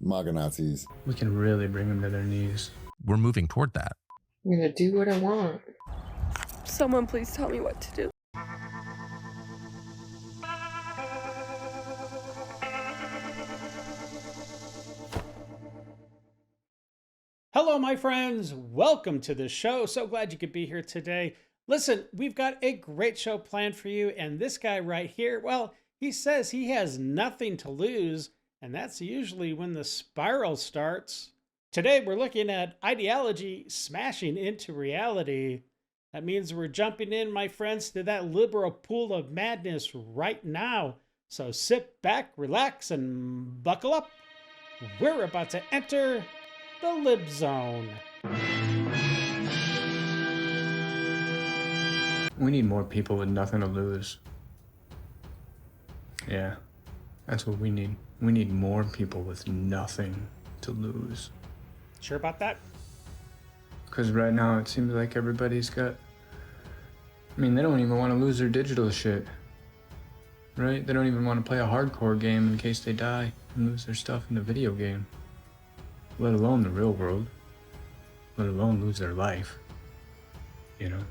MAGA Nazis. We can really bring them to their knees. We're moving toward that. I'm gonna do what I want. Someone please tell me what to do. Hello, my friends. Welcome to the show. So glad you could be here today. Listen, we've got a great show planned for you. And this guy right here, well, he says he has nothing to lose. And that's usually when the spiral starts. Today, we're looking at ideology smashing into reality. That means we're jumping in, my friends, to that liberal pool of madness right now. So sit back, relax, and buckle up. We're about to enter the Lib Zone. We need more people with nothing to lose. Yeah, that's what we need. We need more people with nothing to lose. Sure about that? Because right now it seems like everybody's got... I mean, they don't even want to lose their digital shit. Right? They don't even want to play a hardcore game in case they die and lose their stuff in the video game. Let alone the real world. Let alone lose their life. You know?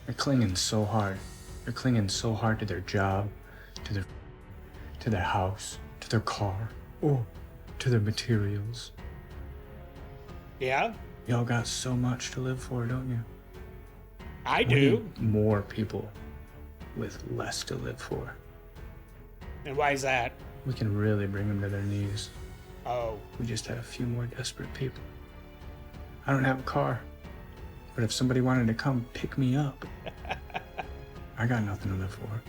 They're clinging so hard. They're clinging so hard to their job, to their house, to their car, or to their materials. Yeah? Y'all got so much to live for, don't you? I We do. need more people with less to live for. And why is that? We can really bring them to their knees. Oh. We just had a few more desperate people. I don't have a car, but if somebody wanted to come pick me up, I got nothing to live for.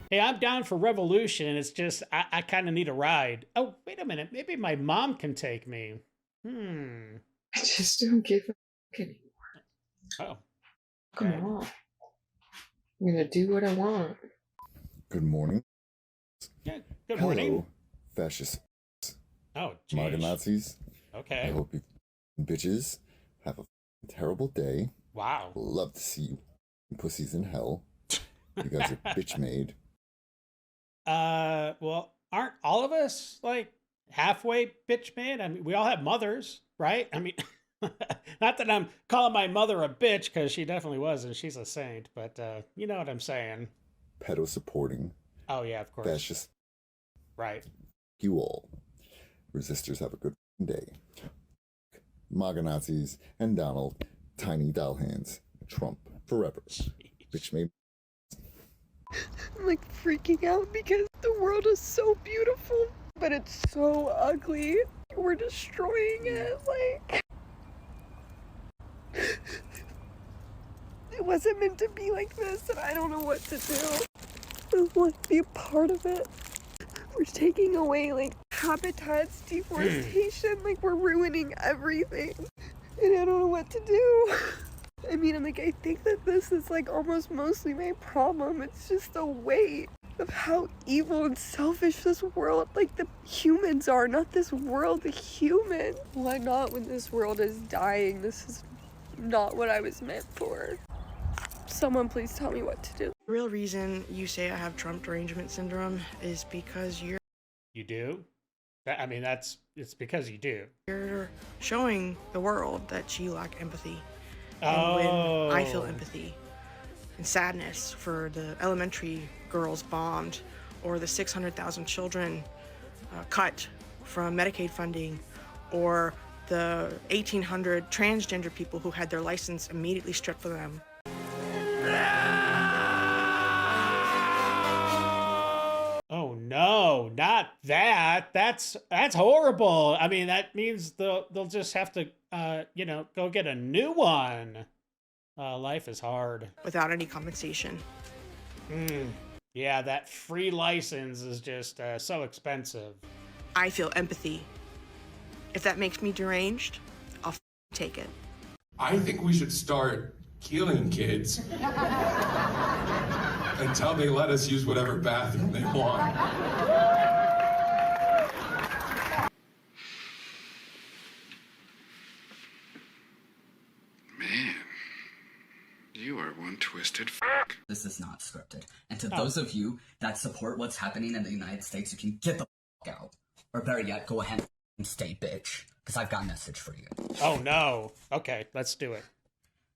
Hey, I'm down for revolution. It's just, I kind of need a ride. Oh, wait a minute. Maybe my mom can take me. I just don't give a fuck anymore. Oh. Come Okay. on. I'm gonna do what I want. Good morning. Yeah, good Hello, morning. fascist Oh, MAGA geez. Nazis. I Okay. hope you bitches have a terrible day. Wow. Love to see you pussies in hell. You guys are bitch made. Well, aren't all of us like halfway bitch made? I mean, we all have mothers, right? I mean, not that I'm calling my mother a bitch, because she definitely was, and she's a saint, but you know what I'm saying. Pedo supporting. Oh, yeah, of course. Fascist. Right. You all. Resistors have a good day. MAGA Nazis and Donald. Tiny doll hands. Trump forever. Bitch made. I'm like freaking out because the world is so beautiful, but it's so ugly. We're destroying it, like... It wasn't meant to be like this, and I don't know what to do. I want to be a part of it. We're taking away, like, habitats, deforestation, like, we're ruining everything. And I don't know what to do. I mean, I think that this is, like, almost mostly my problem. It's just the weight of how evil and selfish this world, like, the humans are, not this world, the human. Why not when this world is dying? This is not what I was meant for. Someone please tell me what to do. The real reason you say I have Trump derangement syndrome is because You do? I mean, it's because you do. you're showing the world that you lack empathy. Oh. And when I feel empathy and sadness for the elementary girls bombed, or the 600,000 children cut from Medicaid funding, or the 1,800 transgender people who had their license immediately stripped from them. Oh no, not that. That's horrible. I mean, that means they'll just have to go get a new one. Life is hard. Without any compensation. Yeah, that free license is just so expensive. I feel empathy. If that makes me deranged, I'll take it. I think we should start killing kids until they let us use whatever bathroom they want. Man, you are one twisted f***. This is not scripted. And to those of you that support what's happening in the United States, you can get the f*** out. Or better yet, go ahead and stay, bitch. Because I've got a message for you. Oh no. Okay, let's do it.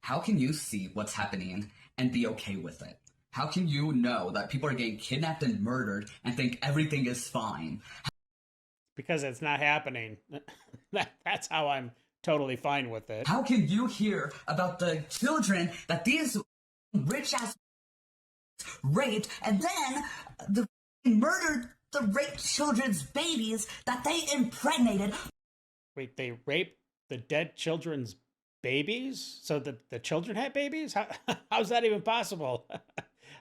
How can you see what's happening and be okay with it? How can you know that people are getting kidnapped and murdered and think everything is fine? Because it's not happening. That's how I'm totally fine with it. How can you hear about the children that these rich-ass raped and then the murdered the raped children's babies that they impregnated? Wait, they raped the dead children's babies? So the children had babies? How's that even possible?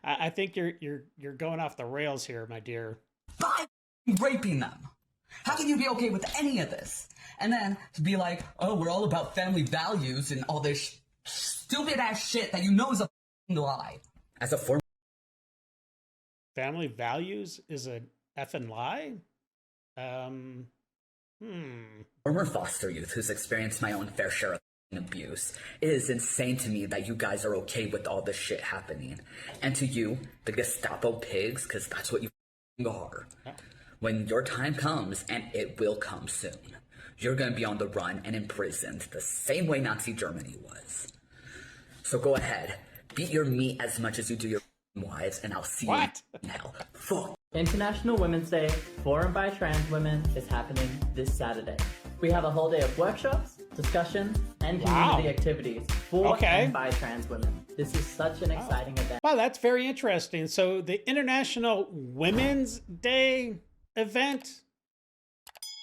I think you're going off the rails here, my dear. By raping them. How can you be okay with any of this? And then to be like, oh, we're all about family values and all this stupid ass shit that you know is a lie. As a former Family values is a effing lie? former foster youth who's experienced my own fair share of abuse, it is insane to me that you guys are okay with all this shit happening. And to you, the Gestapo pigs, because that's what you are. When your time comes, and it will come soon, you're gonna be on the run and imprisoned the same way Nazi Germany was. So go ahead, beat your meat as much as you do your wives, and I'll see you in hell. Fuck. International Women's Day for and by trans women is happening this Saturday. We have a whole day of workshops, discussions, and community activities for and by trans women. This is such an exciting event. Wow, that's very interesting. So the International Women's Day event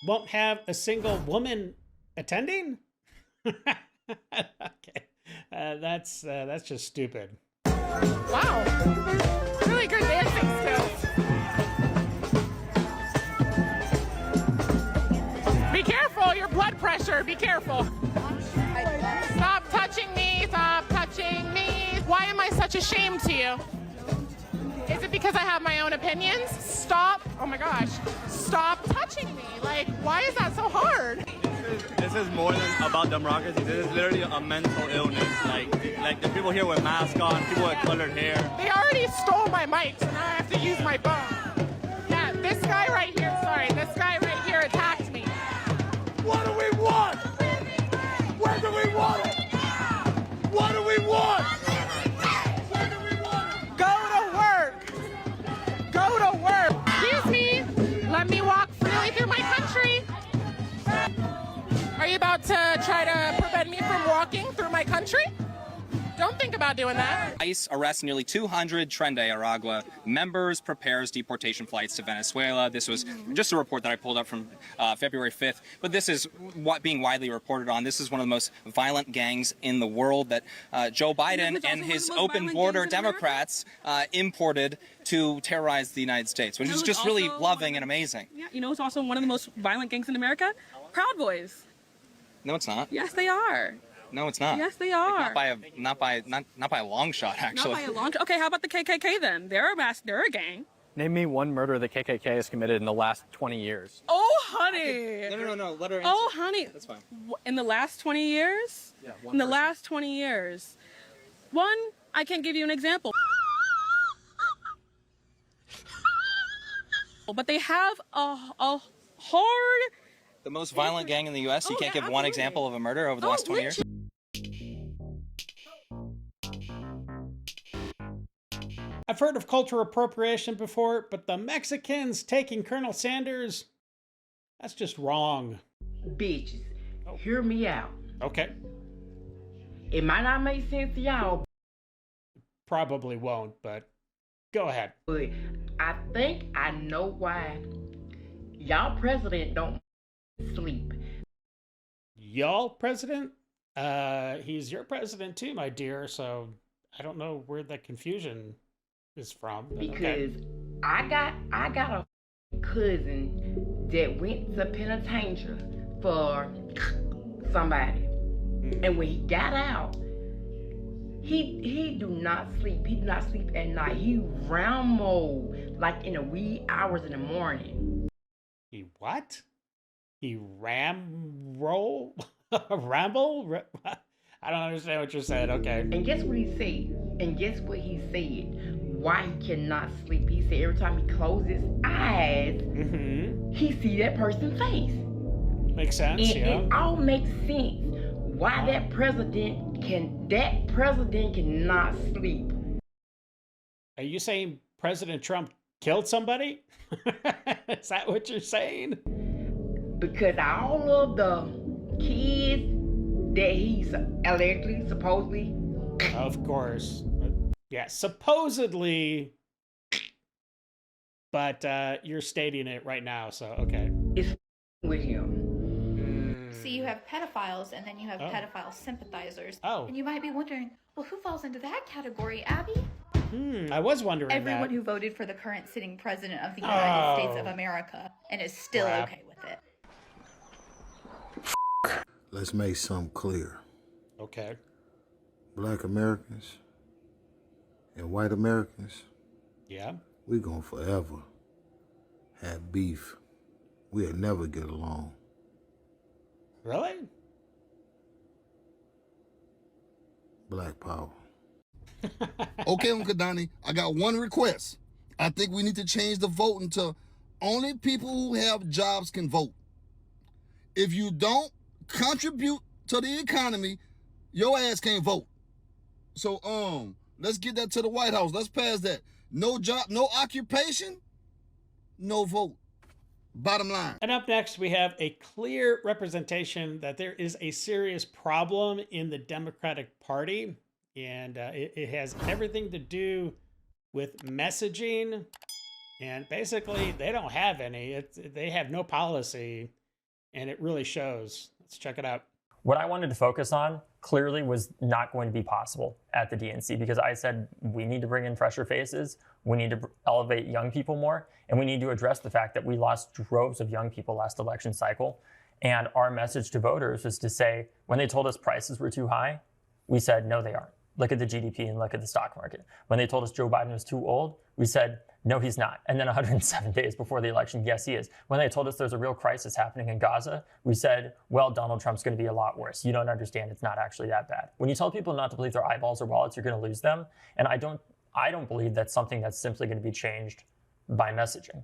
won't have a single woman attending? Okay, that's just stupid. Wow, really good dancing skills. Be careful, your blood pressure, be careful. Stop touching me, stop touching me. Why am I such a shame to you? Is it because I have my own opinions? Stop, oh my gosh, stop touching me. Like, why is that so hard? This is more than about democracy. This is literally a mental illness. Like the people here with masks on, people with colored hair. They already stole my mic, so now I have to use my phone. Yeah, this guy right here, sorry, this guy right here attacked me. What do we want? Where do we want it? What do we want? Where do we want it? Go to work. Go to work. Excuse me. Let me walk freely through my country. Are you about to try to prevent me from walking through my country? Don't think about doing that. ICE arrests nearly 200 Tren de Aragua members, prepares deportation flights to Venezuela. This was just a report that I pulled up from February 5th, but this is what being widely reported on. This is one of the most violent gangs in the world that Joe Biden and his open border Democrats imported to terrorize the United States, which is just really loving and amazing. Yeah, you know it's also one of the most violent gangs in America? Proud Boys. No, it's not. Yes, they are. No, it's not. Yes, they are. Not by a long shot, actually. Not by a long shot. Okay, how about the KKK then? They're a gang. Name me one murder the KKK has committed in the last 20 years. Oh, honey. No. Let her answer. Oh, honey. That's fine. In the last 20 years? Yeah, in the last 20 years. One, I can give you an example. But they have a hard... The most violent gang in the U.S.? You can't give one example of a murder over the last 20 years? I've heard of cultural appropriation before, but the Mexicans taking Colonel Sanders, that's just wrong. Bitches, hear me out. Okay. It might not make sense to y'all. Probably won't, but go ahead. But I think I know why y'all president don't sleep. Y'all president? He's your president too, my dear, so I don't know where the confusion is from. Because I got a cousin that went to penitentiary for somebody. And when he got out, he do not sleep. He do not sleep at night. He ramble like in the wee hours in the morning. He what? He ramble? Ramble? I don't understand what you said. Okay. And guess what he said? why he cannot sleep. He said every time he closes his eyes, he see that person's face. Makes sense, yeah. It all makes sense. Why that president cannot sleep. Are you saying President Trump killed somebody? Is that what you're saying? Because all of the kids that he's allegedly, supposedly. Of course. Yeah, supposedly. But you're stating it right now, so okay. It's with him. See, you have pedophiles, and then you have pedophile sympathizers. Oh. And you might be wondering, well, who falls into that category, Abby? I was wondering Everyone that. who voted for the current sitting president of the United States of America and is still okay with it. Let's make something clear. Okay. Black Americans and white Americans, Yeah. we gonna forever have beef. We'll never get along. Really? Black power. Okay, Uncle Donnie, I got one request. I think we need to change the voting to only people who have jobs can vote. If you don't contribute to the economy, your ass can't vote. So, let's get that to the White House. Let's pass that. No job, no occupation, no vote. Bottom line. And up next, we have a clear representation that there is a serious problem in the Democratic Party. And it has everything to do with messaging. And basically, they don't have any. They have no policy. And it really shows. Let's check it out. What I wanted to focus on clearly was not going to be possible at the DNC because I said we need to bring in fresher faces, we need to elevate young people more, and we need to address the fact that we lost droves of young people last election cycle. And our message to voters was to say, when they told us prices were too high, we said, no, they aren't. Look at the GDP and look at the stock market. When they told us Joe Biden was too old, we said, no, he's not. And then 107 days before the election, yes, he is. When they told us there's a real crisis happening in Gaza, we said, well, Donald Trump's going to be a lot worse. You don't understand. It's not actually that bad. When you tell people not to believe their eyeballs or wallets, you're going to lose them. And I don't believe that's something that's simply going to be changed by messaging,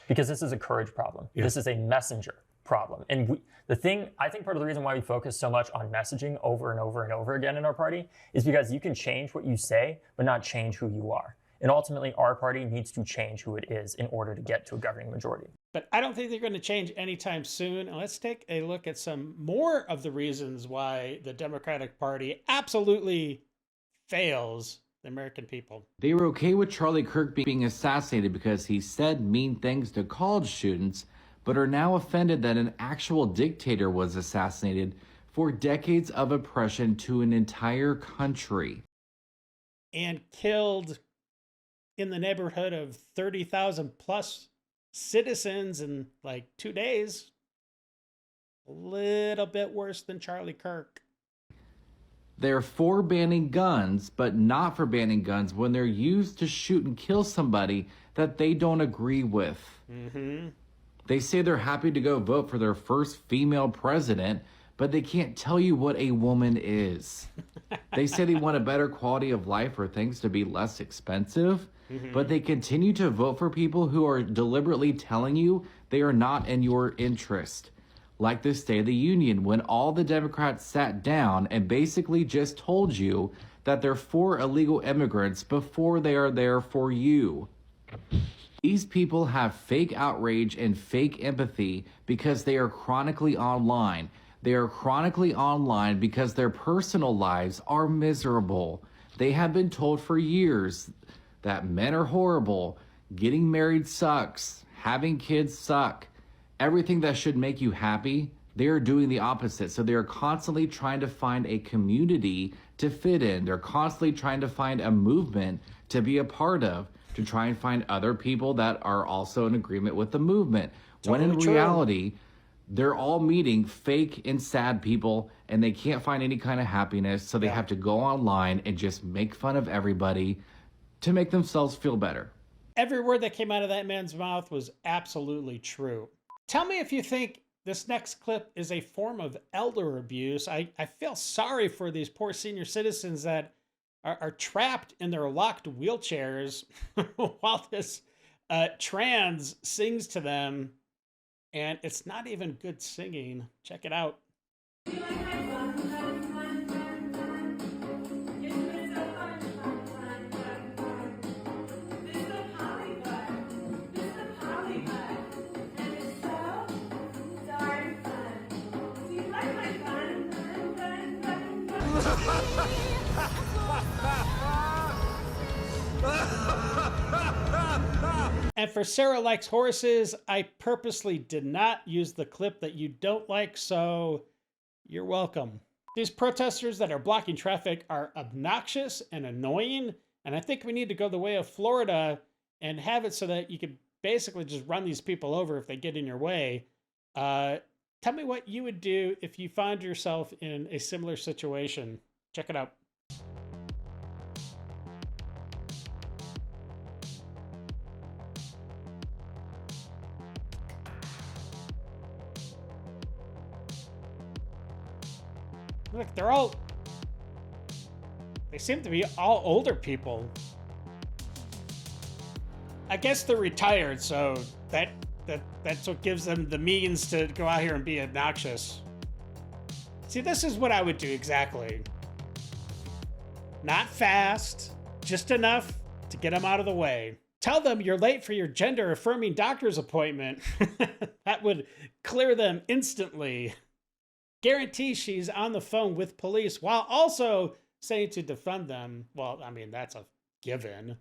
because this is a courage problem. Yeah. This is a messenger problem. And I think part of the reason why we focus so much on messaging over and over and over again in our party is because you can change what you say, but not change who you are. And ultimately, our party needs to change who it is in order to get to a governing majority. But I don't think they're going to change anytime soon. And let's take a look at some more of the reasons why the Democratic Party absolutely fails the American people. They were okay with Charlie Kirk being assassinated because he said mean things to college students, but are now offended that an actual dictator was assassinated for decades of oppression to an entire country. And killed in the neighborhood of 30,000 plus citizens in like 2 days. A little bit worse than Charlie Kirk. They're for banning guns, but not for banning guns when they're used to shoot and kill somebody that they don't agree with. Mm-hmm. They say they're happy to go vote for their first female president, but they can't tell you what a woman is. They say they want a better quality of life or things to be less expensive, but they continue to vote for people who are deliberately telling you they are not in your interest. Like the State of the Union, when all the Democrats sat down and basically just told you that they're for illegal immigrants before they are there for you. These people have fake outrage and fake empathy because they are chronically online. They are chronically online because their personal lives are miserable. They have been told for years that men are horrible, getting married sucks, having kids suck. Everything that should make you happy, they're doing the opposite. So they're constantly trying to find a community to fit in. They're constantly trying to find a movement to be a part of, to try and find other people that are also in agreement with the movement. Totally when in reality, they're all meeting fake and sad people and they can't find any kind of happiness. So they have to go online and just make fun of everybody to make themselves feel better. Every word that came out of that man's mouth was absolutely true. Tell me if you think this next clip is a form of elder abuse. I feel sorry for these poor senior citizens that are trapped in their locked wheelchairs while this trans sings to them. And it's not even good singing. Check it out. And for Sarah Likes Horses, I purposely did not use the clip that you don't like, so you're welcome. These protesters that are blocking traffic are obnoxious and annoying, and I think we need to go the way of Florida and have it so that you could basically just run these people over if they get in your way. Tell me what you would do if you find yourself in a similar situation. Check it out. Look, they seem to be all older people. I guess they're retired, so that's what gives them the means to go out here and be obnoxious. See, this is what I would do exactly. Not fast, just enough to get them out of the way. Tell them you're late for your gender-affirming doctor's appointment. That would clear them instantly. Guarantee she's on the phone with police while also saying to defend them. Well, I mean, that's a given.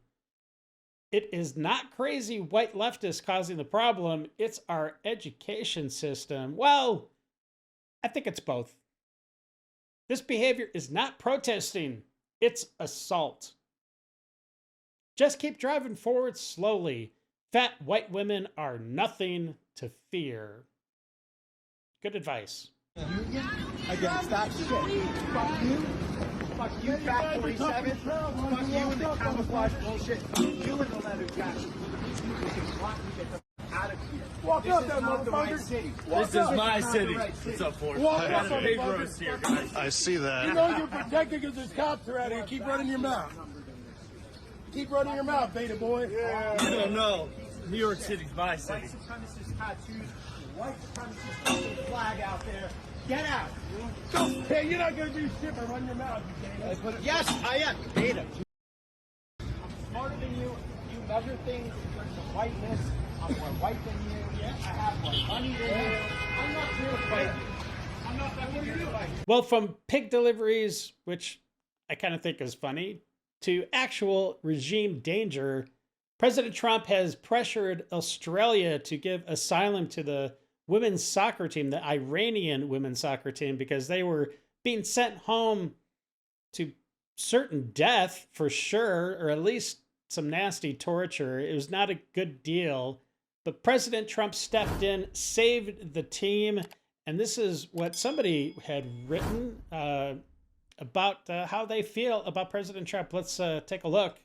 It is not crazy white leftists causing the problem. It's our education system. Well, I think it's both. This behavior is not protesting. It's assault. Just keep driving forward slowly. Fat white women are nothing to fear. Good advice. Union against that shit. Fuck you. Fuck you, Fat 47. Fuck you and the camouflage bullshit. You and the leather jacket. You can walk and get the fuck out of here. Walk up, that motherfucker. This is my city. What's up, Ford? I got a big roast here, guys. I see that. You know you're protected because there's cops around here. Keep running your mouth. Keep running your mouth, beta boy. Yeah. You don't know. New York City's my city. White supremacist tattoos. White supremacist flag out there. Get out. Go. Hey, you're not going to do shit but run your mouth, you beta. Yes, I am. Beta. I'm smarter than you. You measure things in terms of whiteness. I'm more white than you. Yeah. I have more money than you. I'm not here to fight you. I'm not fucking here to fight you. Well, from pig deliveries, which I kind of think is funny, to actual regime danger, President Trump has pressured Australia to give asylum to the women's soccer team, the Iranian women's soccer team, because they were being sent home to certain death for sure, or at least some nasty torture. It was not a good deal, but President Trump stepped in, saved the team, and this is what somebody had written about how they feel about President Trump. Let's take a look.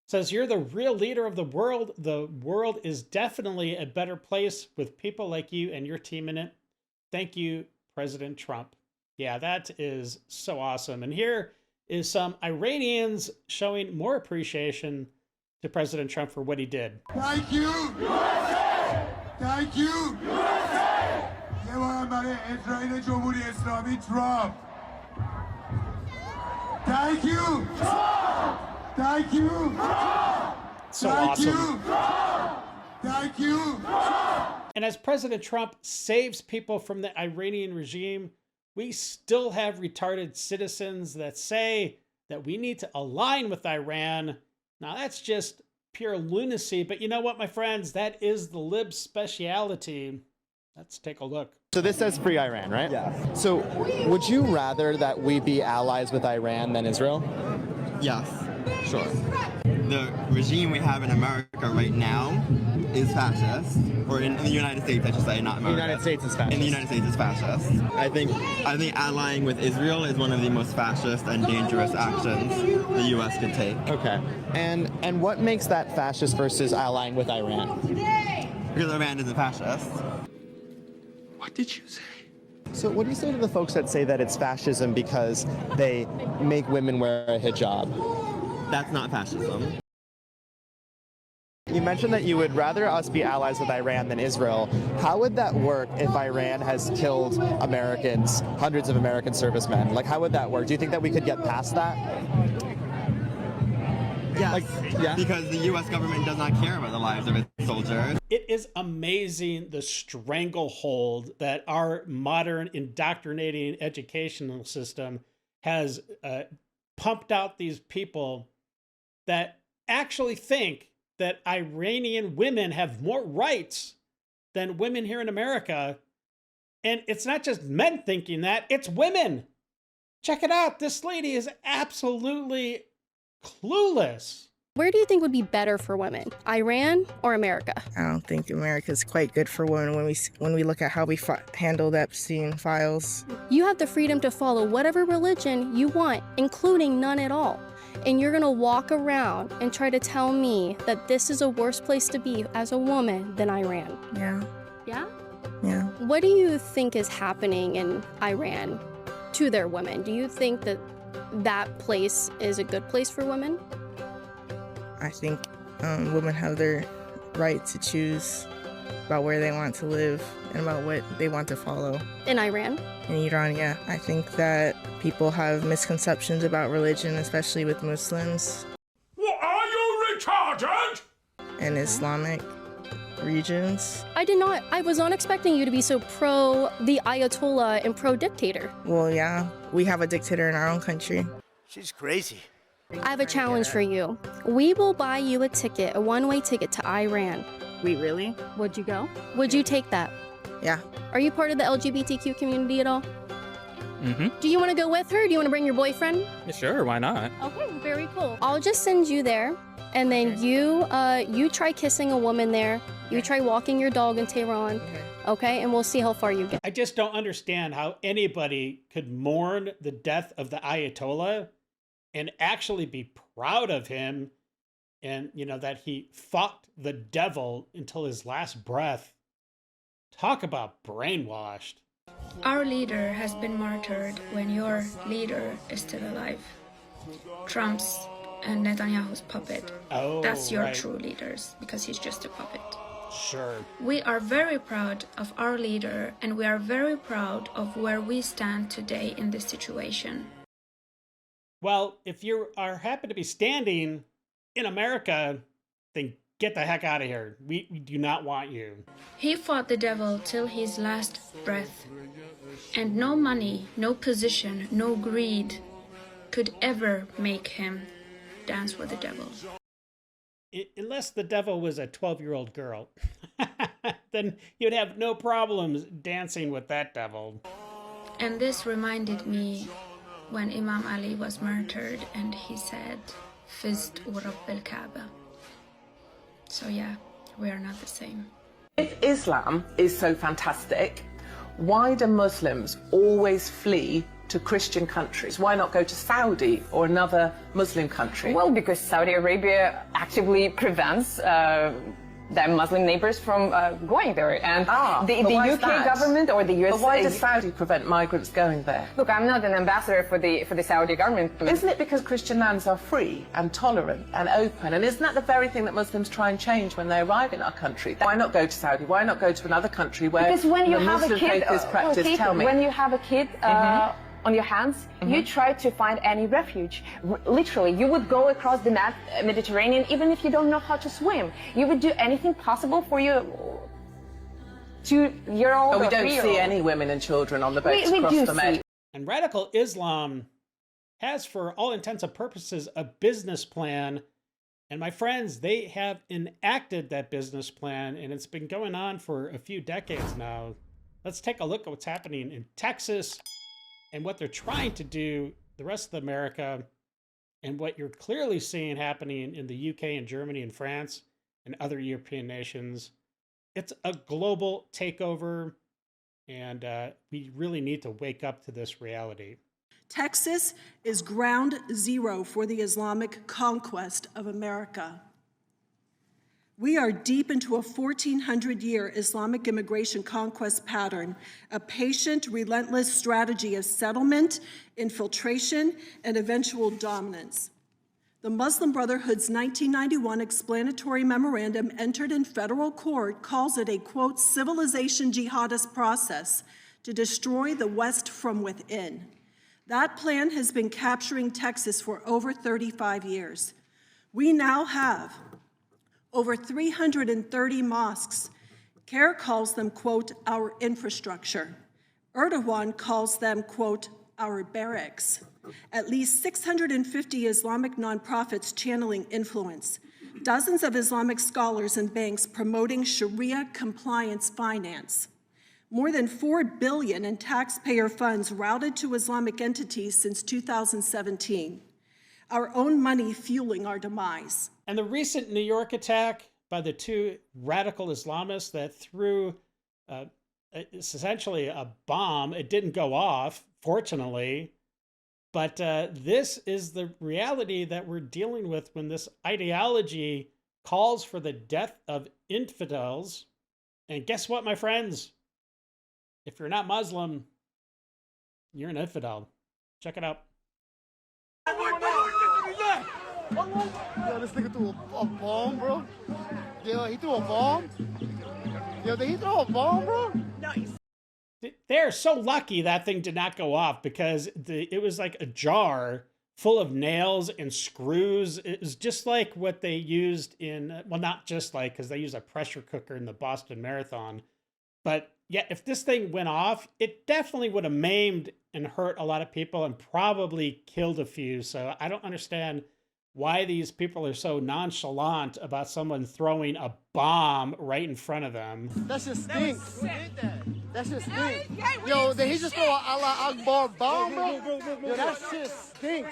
It says, you're the real leader of the world. The world is definitely a better place with people like you and your team in it. Thank you, President Trump. Yeah, that is so awesome. And here is some Iranians showing more appreciation to President Trump for what he did. Thank you. USA! Thank you. USA! Trump. Thank you. Trump! Thank you. So Thank awesome. You. Thank you. And as President Trump saves people from the Iranian regime, we still have retarded citizens that say that we need to align with Iran. Now that's just pure lunacy, but you know what, my friends? That is the lib speciality. Let's take a look. So this says free Iran, right? Yeah. So would you rather that we be allies with Iran than Israel? Yes, sure. The regime we have in America right now is fascist, or in the United States, I should say, not America. The United States is fascist. In the United States is fascist. I think allying with Israel is one of the most fascist and dangerous actions the U.S. could take. Okay. And what makes that fascist versus allying with Iran? Because Iran isn't fascist. What did you say? So what do you say to the folks that say that it's fascism because they make women wear a hijab? That's not fascism. You mentioned that you would rather us be allies with Iran than Israel. How would that work if Iran has killed Americans, hundreds of American servicemen? Like, how would that work? Do you think that we could get past that? Yes, because the U.S. government does not care about the lives of its soldiers. It is amazing the stranglehold that our modern indoctrinating educational system has pumped out these people that actually think that Iranian women have more rights than women here in America. And it's not just men thinking that, it's women. Check it out. This lady is absolutely clueless. Where do you think would be better for women, Iran or America? I don't think America's quite good for women when we look at how we handled Epstein files. You have the freedom to follow whatever religion you want, including none at all. And you're gonna walk around and try to tell me that this is a worse place to be as a woman than Iran. Yeah. Yeah? Yeah. What do you think is happening in Iran to their women? Do you think that that place is a good place for women? I think women have their right to choose about where they want to live and about what they want to follow. In Iran? In Iran, yeah. I think that people have misconceptions about religion, especially with Muslims. What, are you retarded? And Islamic regions. I was not expecting you to be so pro the Ayatollah and pro dictator. Well, yeah, we have a dictator in our own country. She's crazy. I have a challenge for you. We will buy you a ticket, a one-way ticket to Iran. Wait, really? Would you go? Would you take that? Yeah. Are you part of the LGBTQ community at all? Mm-hmm. Do you want to go with her? Do you want to bring your boyfriend? Sure, why not? Okay, very cool. I'll just send you there, and then you try kissing a woman there. You try walking your dog in Tehran. Okay, and we'll see how far you get. I just don't understand how anybody could mourn the death of the Ayatollah and actually be proud of him, and that he fought the devil until his last breath. Talk about brainwashed. Our leader has been martyred when your leader is still alive. Trump's and Netanyahu's puppet. Oh, that's your right. true leaders, because he's just a puppet. Sure. We are very proud of our leader, and we are very proud of where we stand today in this situation. Well, if you are happy to be standing in America, then get the heck out of here. We do not want you. He fought the devil till his last breath. And no money, no position, no greed could ever make him dance with the devil. Unless the devil was a 12-year-old girl. Then you'd have no problems dancing with that devil. And this reminded me when Imam Ali was murdered and he said, Fizd wa Rabbil Kaaba. So yeah, we are not the same. If Islam is so fantastic, why do Muslims always flee to Christian countries? Why not go to Saudi or another Muslim country? Well, because Saudi Arabia actively prevents their Muslim neighbors from going there. And the UK government or the US... But why does Saudi prevent migrants going there? Look, I'm not an ambassador for the Saudi government. Isn't it because Christian lands are free and tolerant and open? And isn't that the very thing that Muslims try and change when they arrive in our country? Why not go to Saudi? Why not go to another country where because when you the have Muslim a kid, faith is practiced? Kate, Tell me. when you have a kid on your hands, you try to find any refuge. Literally, you would go across the Mediterranean even if you don't know how to swim. You would do anything possible for your 2-year-old But we or don't 3-year-old. see any women and children on the boats across the Med. And radical Islam has, for all intents and purposes, a business plan. And my friends, they have enacted that business plan, and it's been going on for a few decades now. Let's take a look at what's happening in Texas and what they're trying to do the rest of America, and what you're clearly seeing happening in the UK and Germany and France and other European nations. It's a global takeover, and we really need to wake up to this reality. Texas is ground zero for the Islamic conquest of America. We are deep into a 1,400-year Islamic immigration conquest pattern, a patient, relentless strategy of settlement, infiltration, and eventual dominance. The Muslim Brotherhood's 1991 explanatory memorandum entered in federal court calls it a, quote, civilization jihadist process to destroy the West from within. That plan has been capturing Texas for over 35 years. We now have over 330 mosques. CARE calls them, quote, our infrastructure. Erdogan calls them, quote, our barracks. At least 650 Islamic nonprofits channeling influence. Dozens of Islamic scholars and banks promoting Sharia compliance finance. More than $4 billion in taxpayer funds routed to Islamic entities since 2017. Our own money fueling our demise. And the recent New York attack by the two radical Islamists that threw essentially a bomb, it didn't go off, fortunately, but this is the reality that we're dealing with when this ideology calls for the death of infidels. And guess what, my friends? If you're not Muslim, you're an infidel. Check it out. Yo, this nigga threw a bomb, bro. Yo, he threw a bomb. Yo, did he throw a bomb, bro? Nice. They're so lucky that thing did not go off because it was like a jar full of nails and screws. It was just like what they used in, well, not just like, because they used a pressure cooker in the Boston Marathon. But yeah, if this thing went off, it definitely would have maimed and hurt a lot of people and probably killed a few. So I don't understand why these people are so nonchalant about someone throwing a bomb right in front of them. That shit stinks. That shit stinks. Yo, did he just throw an Allah Akbar bomb, bro? Yo, that shit stinks.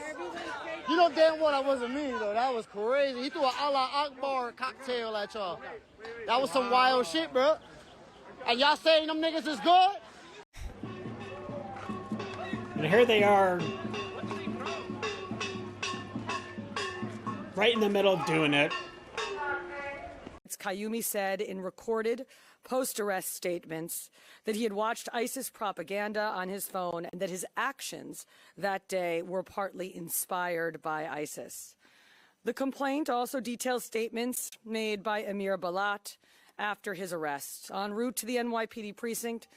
You know damn well that wasn't me, though. That was crazy. He threw an Allah Akbar cocktail at y'all. That was some wild shit, bro. And y'all saying them niggas is good? And here they are, right in the middle of doing it. Qayyumi said in recorded post-arrest statements that he had watched ISIS propaganda on his phone and that his actions that day were partly inspired by ISIS. The complaint also details statements made by Amir Balat after his arrest. En route to the NYPD precinct,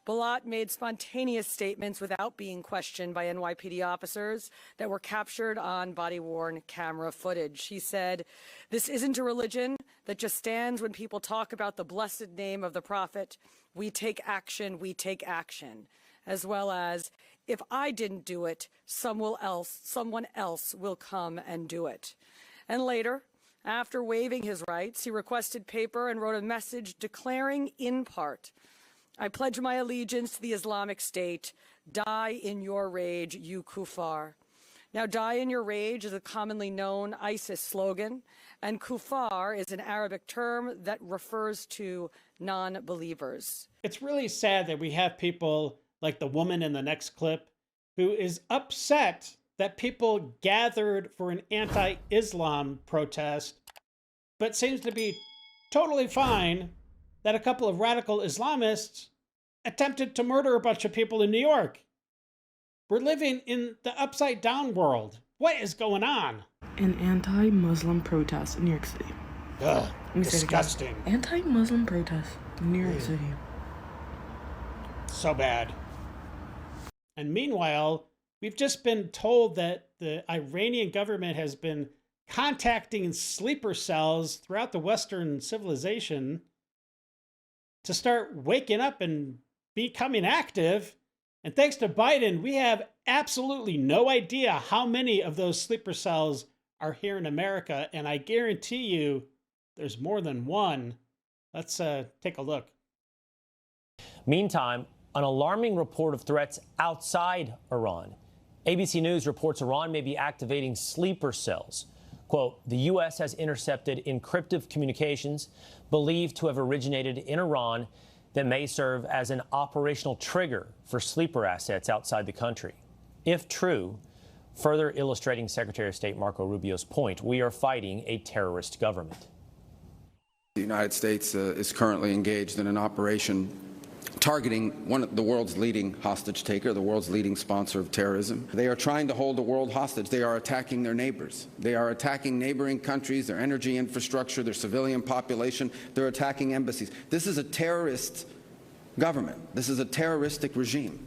Balat made spontaneous statements without being questioned by NYPD officers that were captured on body-worn camera footage. He said, "This isn't a religion that just stands when people talk about the blessed name of the Prophet. We take action, as well as, if I didn't do it, someone else will come and do it." And later, after waiving his rights, he requested paper and wrote a message declaring in part, "I pledge my allegiance to the Islamic State. Die in your rage, you kuffar." Now, die in your rage is a commonly known ISIS slogan, and kuffar is an Arabic term that refers to non-believers. It's really sad that we have people like the woman in the next clip who is upset that people gathered for an anti-Islam protest, but seems to be totally fine that a couple of radical Islamists attempted to murder a bunch of people in New York. We're living in the upside down world. What is going on? An anti-Muslim protest in New York City. Ugh, disgusting. Anti-Muslim protest in New York City. So bad. And meanwhile, we've just been told that the Iranian government has been contacting sleeper cells throughout the Western civilization to start waking up and becoming active. And thanks to Biden, we have absolutely no idea how many of those sleeper cells are here in America. And I guarantee you there's more than one. Let's take a look. Meantime, an alarming report of threats outside Iran. ABC News reports Iran may be activating sleeper cells. Quote, the U.S. has intercepted encrypted communications believed to have originated in Iran that may serve as an operational trigger for sleeper assets outside the country. If true, further illustrating Secretary of State Marco Rubio's point, we are fighting a terrorist government. The United States is currently engaged in an operation targeting one of the world's leading hostage taker, the world's leading sponsor of terrorism. They are trying to hold the world hostage. They are attacking their neighbors. They are attacking neighboring countries, their energy infrastructure, their civilian population. They're attacking embassies. This is a terrorist government. This is a terroristic regime.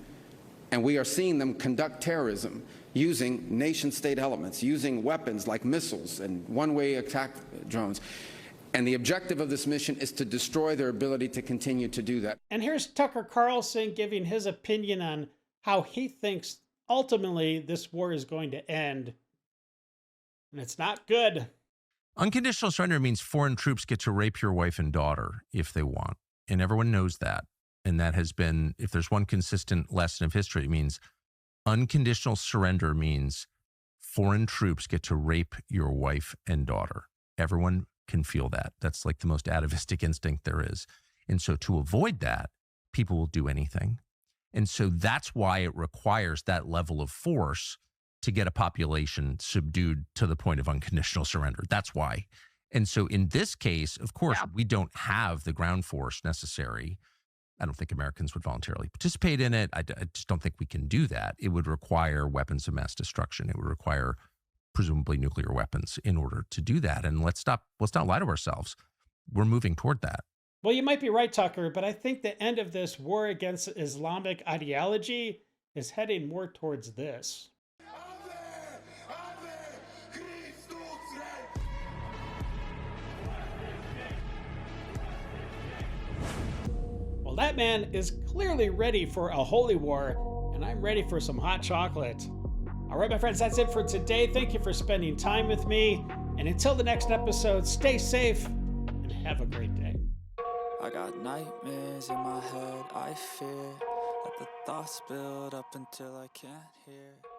And we are seeing them conduct terrorism using nation-state elements, using weapons like missiles and one-way attack drones. And the objective of this mission is to destroy their ability to continue to do that. And here's Tucker Carlson giving his opinion on how he thinks ultimately this war is going to end. And it's not good. Unconditional surrender means foreign troops get to rape your wife and daughter if they want. And everyone knows that. And that has been, if there's one consistent lesson of history, it means unconditional surrender means foreign troops get to rape your wife and daughter. Everyone can feel that. That's like the most atavistic instinct there is. And so to avoid that, people will do anything. And so that's why it requires that level of force to get a population subdued to the point of unconditional surrender. That's why. And so in this case, of course, we don't have the ground force necessary. I don't think Americans would voluntarily participate in it. I just don't think we can do that. It would require weapons of mass destruction. It would require presumably nuclear weapons in order to do that. And let's not lie to ourselves. We're moving toward that. Well, you might be right, Tucker, but I think the end of this war against Islamic ideology is heading more towards this. Well, that man is clearly ready for a holy war, and I'm ready for some hot chocolate. All right, my friends, that's it for today. Thank you for spending time with me. And until the next episode, stay safe and have a great day. I got nightmares in my head, I fear. Let the thoughts build up until I can't hear.